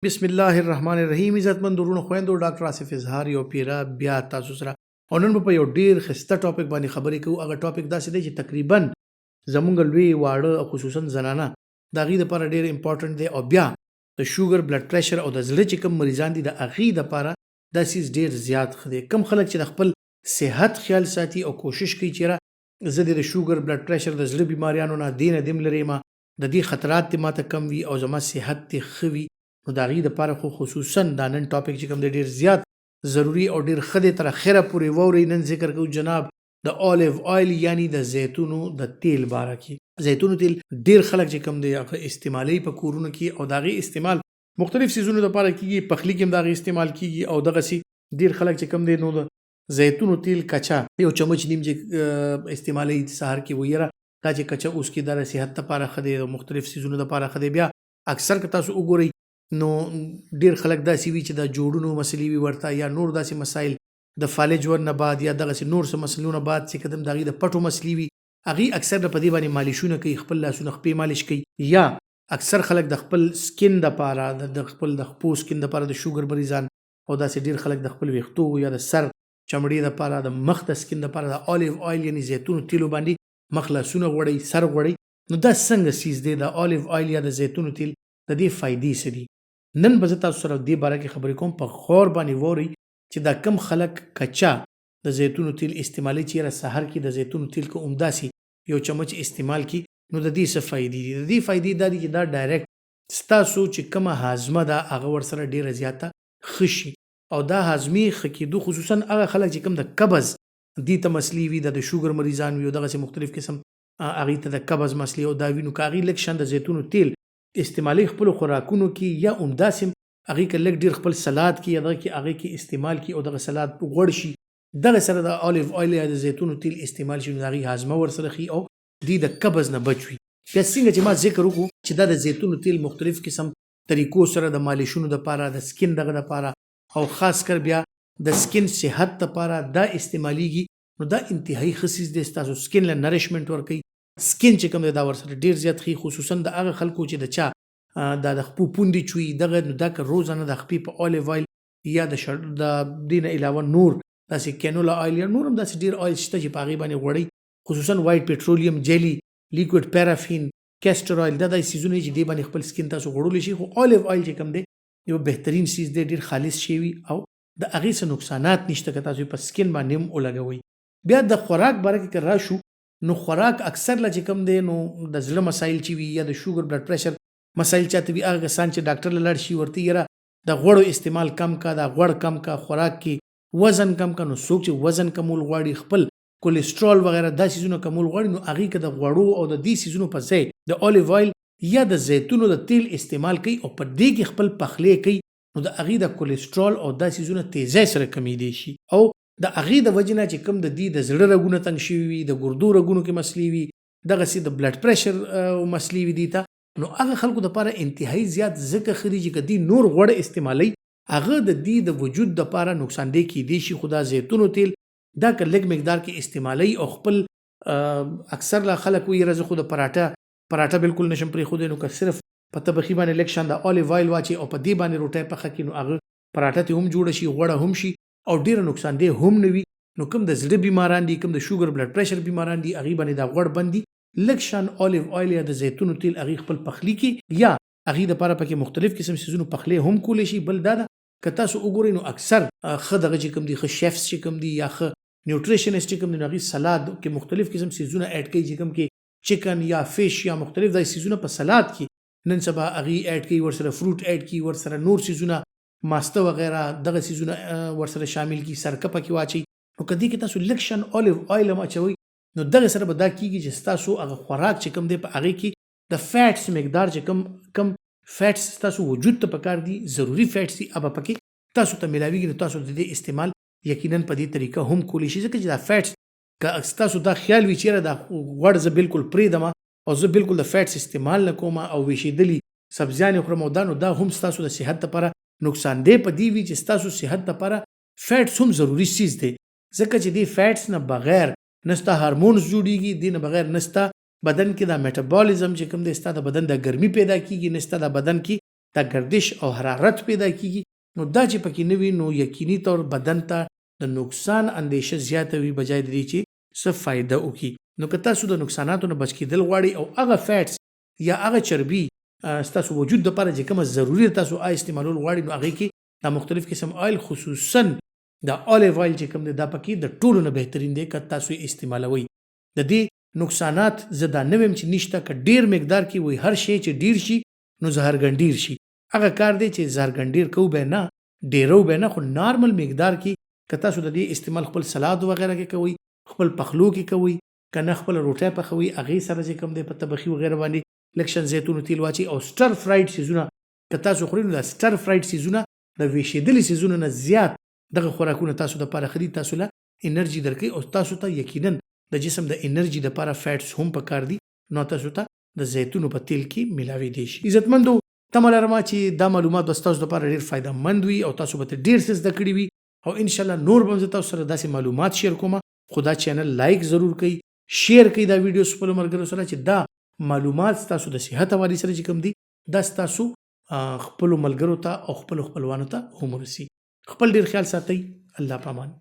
بسم الله الرحمن الرحیم. عزتمن ورونو خويندو ډاکټر آصف اظهار یو پیرا بیا تاسو سره او نن په یو ډیر خسته ټاپک باندې خبرې کوو. هغه ټاپک داسې دی چې تقریبا زمونږ لوی واړه خصوصا زنانه د هغې دپاره ډیر امپورټنټ دی او بیا د شوګر بلډ پریشر او د زړه چې کوم مریضان دي د هغې دپاره دا سیز ډیر زیات ښه دی. کم خلک چې د خپل صحت خیال ساتي او کوشش کوي چې زه د شوګر بلډ پریشر د زړه بیماریانو نه دې نه دم لرې ما د دې خطرات دې ماته کم وي او زما صحت دې ښه وي، نو د هغې دپاره خو خصوصا دا نن ټاپک چې کوم دی ډېر زیات ضروري او ډېر ښه دی. تر اخره پورې واورئ. نن ذکر کوو جناب د اولیو آیل یعنی د زیتونو د تیل باره کې. زیتونو تیل ډېر خلک چې کوم دی هغه استعمالوي په کورونو کې او د هغې استعمال مختلف سیزونو دپاره کېږي. پخلي کې هم د هغې استعمال کېږي او دغسې ډېر خلک چې کوم دی نو د زیتونو تیل کچا یو چمچ نیم چې استعمالوي سهار کې ویره دا چې کچا اوس کې دا د صحت دپاره ښه دی او مختلف سیزونو دپاره ښه دی. بیا اکثر که تاسو وګورئ نو ډیر خلک داسې وي چې د جوړونو مسلې وي ورته یا نور داسې مسایل د فالج ور نه بعد یا دغسې نور څه مسلو نه بعد چې کدم د هغې د پټو مسلې وي هغې اکثر په دې باندې مالشونه کوي، خپل لاسونه خپې مالش کوي. یا اکثر خلک د خپل سکن دپاره د خپل د خپو سکن دپاره د شوګر مریضان او داسې ډیر خلک د خپل ویښتو یا د سر چمړې دپاره د مخ د سکن دپاره د اولیو آیل یعنی زیتونو تیلو باندې مخ لاسونه غوړئ سر غوړئ. نو دا څنګه سیز دی د اولیو آیل یا د زیتونو تیل د دې فایدې څه دي؟ نن به زه تاسو سره دې باره کې خبرې کوم. په غور باندې واورئ چې دا کم خلک کچا د زیتونو تیل استعمالوي چې یاره سهار کې د زیتونو تیل که همداسې یو چمچ استعمال کړي نو د دې څه فایدې دي؟ د دې فایدې دا دي چې دا ډایرکټ ستاسو چې کومه هاضمه ده هغه ورسره ډېره زیاته ښه شي او دا هاضمې ښه کېدو خصوصا هغه خلک چې کوم د قبض دې ته مسلې وي د شوګر مریضان وي او دغسې مختلف قسم هغې ته د قبض مسلې او دا وي نو که هغې لږ شان د زیتونو تیل استعمالي خپلو خوراکونو کې یا همداسې هغې که لږ ډېر خپل سلاد کې یا دغه کې هغې کې استعمال کړي او دغه سلاد غوړ شي دغه سره د اولیو آیل یا د زیتونو تیل استعمال شي نو د هغې هاضمه ورسره ښي او دوی د قبض نه بچ وي. بیا څنګه چې ما ذکر وکړو چې دا د زیتونو تیل مختلف قسم طریقو سره د مالشونو دپاره د سکن دغه دپاره او خاص کر بیا د سکن صحت دپاره دا استعمالیږي نو دا انتهایی ښه څیز دی. ستاسو سکن له نریشمنټ ورکوي. سکن چې کوم دی دا ورسره ډېر زیات ښي خصوصا د هغه خلکو چې د چا دا د خپو پوندې چوي دغه نو دا که روزانه د خپې په اولیو آیل یا د دې نه علاوه نور داسې کینولا آیل یا نور هم داسې ډېر آیل شته چې په هغې باندې غوړئ خصوصا وایټ پیټرولیم جیلی لیکوډ پیرافین کیسټر آیل دا داسې سیزونه چې دې باندې خپل سکن تاسو غوړولی شي. خو اولیو آیل چې کوم دی یو بهترین سیز دی ډېر خالص شی وي او د هغې څه نقصانات نشته که تاسو په سکن باندې هم ولګوئ. بیا د خوراک باره کې که راشو نو خوراک اکثر لا چې کوم دی نو د زړه مسایل چې وي یا د شوګر بلډ پریشر مسایل چاته وي هغه کسان چې ډاکټر له لاړ شي ورته یاره د غوړو استعمال کم کا د غوړ کم کا خوراک کې وزن کم کا. نو څوک چې وزن کمول غواړي خپل کولیسټرول وغیره دا سیزونه کمول غواړي نو هغې که د غوړو او د دې سیزونو په ځای د اولیو آیل یا د زیتونو د تیل استعمال کوي او په دې کې خپل پخلی کوي نو د هغې د کولیسټرول او دا سیزونه تیزی سره کمیدی شي او د هغې د وجې نه چې کوم د دې د زړه رګونه تنګ شوي وي د ګردو رګونو کې مسلې وي دغسې د بلډ پریشر مسلې وي دې ته نو هغه خلکو دپاره انتهایی زیات ځکه ښه دي چې که دوی نور غوړ استعمالوي هغه د دې د وجود دپاره نقصاندې کیدی شي. خو دا زیتونو تیل دا که لږ مقدار کې استعمالوي او خپل اکثر لا خلک وایي یاره زه خو د پراټه بالکل نشم پرېښودی نو که صرف په تبخي باندې لږ شان د اولیو آیل واچي او په دې باندې روټۍ پخه کړي نو هغه پراټه ترې هم جوړه شي غوړه هم شي او ډېره نقصاندې هم نه وي. نو کوم د زړه بیماران دي کوم د شوګر بلډ پریشر بیماران دي هغې باندې دا غوړ بند دي. لږ شان اولیو آیل یا د زیتونو تیل هغې خپل پخلي کې یا هغې دپاره پکې مختلف قسم سیزونو پخلی هم کولی شي. بل دا ده که تاسو وګورئ نو اکثر ښه دغه چې کوم دي ښه شیفس چې کوم دي یا ښه نیوټریشنسټ چې کوم دي نو هغې سلاد کې مختلف قسم سیزونه ایډ کوي چې کوم کې چکن یا فش یا مختلف داسې سیزونه په سلاد کې نن سبا هغې ایډ کوي ورسره فروټ ایډ کوي ورسره نور سیزونه ماسته وغیره دغه سیزونه ورسره شامل کړي سرکه پکې واچوي نو که دې کې تاسو لږ شان اولیو آیل هم اچوئ نو دغه سره به دا کېږي چې ستاسو هغه خوراک چې کوم دی په هغې کې د فیټس مقدار چې کم فیټس ستاسو وجود ته پکار دي ضروري فیټس دي هغه پکې تاسو ته میلاویږي نو تاسو د دې استعمال یقینا په دې طریقه هم کولی شي ځکه چې دا فیټس که ستاسو دا خیال وي چې یاره دا غوړ زه بالکل پرېږدم او زه بالکل د فیټس استعمال نه کوم او ویشېدلي سبزیانې خورم او دا نو دا هم ستاسو د صحت دپاره نقصاندې په دې وي چې ستاسو صحت دپاره فیټس هم ضروري چیز دی ځکه چې دې فیټس نه بغیر نه ستا هارمونز جوړېږي دې نه بغیر نه ستا بدن کې دا میټابولیزم چې کوم دی ستا د بدن د ګرمي پیدا کېږي نه ستا د بدن کې دا گردش او حرارت پیدا کیږي نو دا چې پکې نه وي نو یقیني طور بدن ته د نقصان اندیشه زیاته وي بجای د دې چې څه فایده وکړي. نو که تاسو د نقصاناتو نه بچ کېدل غواړئ او هغه فیټس یا هغه چربي ستاسو وجود دپاره چې کومه ضروري ده تاسو استعمالول غواړئ نو هغې کې دا مختلف قسم آیل خصوصا دا الیو آیل چې کوم دی دا پکې د ټولو نه بهترین دی که تاسو یې استعمالوئ. د دې نقصانات زه دا نه ویم چې نشته که ډیر مقدار کې وي هر شی چې ډیر شي نو زهرګنډیر شي هغه کار دی چې زهرګنډیر کوو به نه ډیرو به نه خو نارمل مقدار کې که تاسو د دې استعمال خپل سلاد وغیره کې کوئ خپل پخلو کې کوئ که نه خپل روټۍ پخوئ هغې سره چې کوم دی په طبخي وغیره باندې لږ شان زیتونو تیل واچئ او سټر فرایډ سیزونه که تاسو خورئ نو دا سټر فرایډ سیزونه د ویشېدلي سیزونو نه زیات دغه خوراکونه تاسو دپاره ښه دي تاسو له انرژي درکوي او تاسو ته یقینا د جسم د انرژي دپاره فیټس هم پکار دي نو تاسو ته د زیتونو په تیل کې ملاوېدی شي. عزتمندو تمه لرمه چې دا معلومات به ستاسو دپاره ډېر فایدهمند وي او تاسو به ترې ډېر څه زده کړي وي او انشاءالله نور به هم زه تاسو سره داسې معلومات شیر کوم. خو دا چینل لایک ضرور کوئ شیر کوئ دا ویډیو خپلو ملګرو سره چې دا معلومات ستاسو د صحت حوالې سره چې کوم دي دا ستاسو خپلو ملګرو ته او خپلو خپلوانو ته هم ورسي. خپل ډېر خیال ساتئ. الله پامان.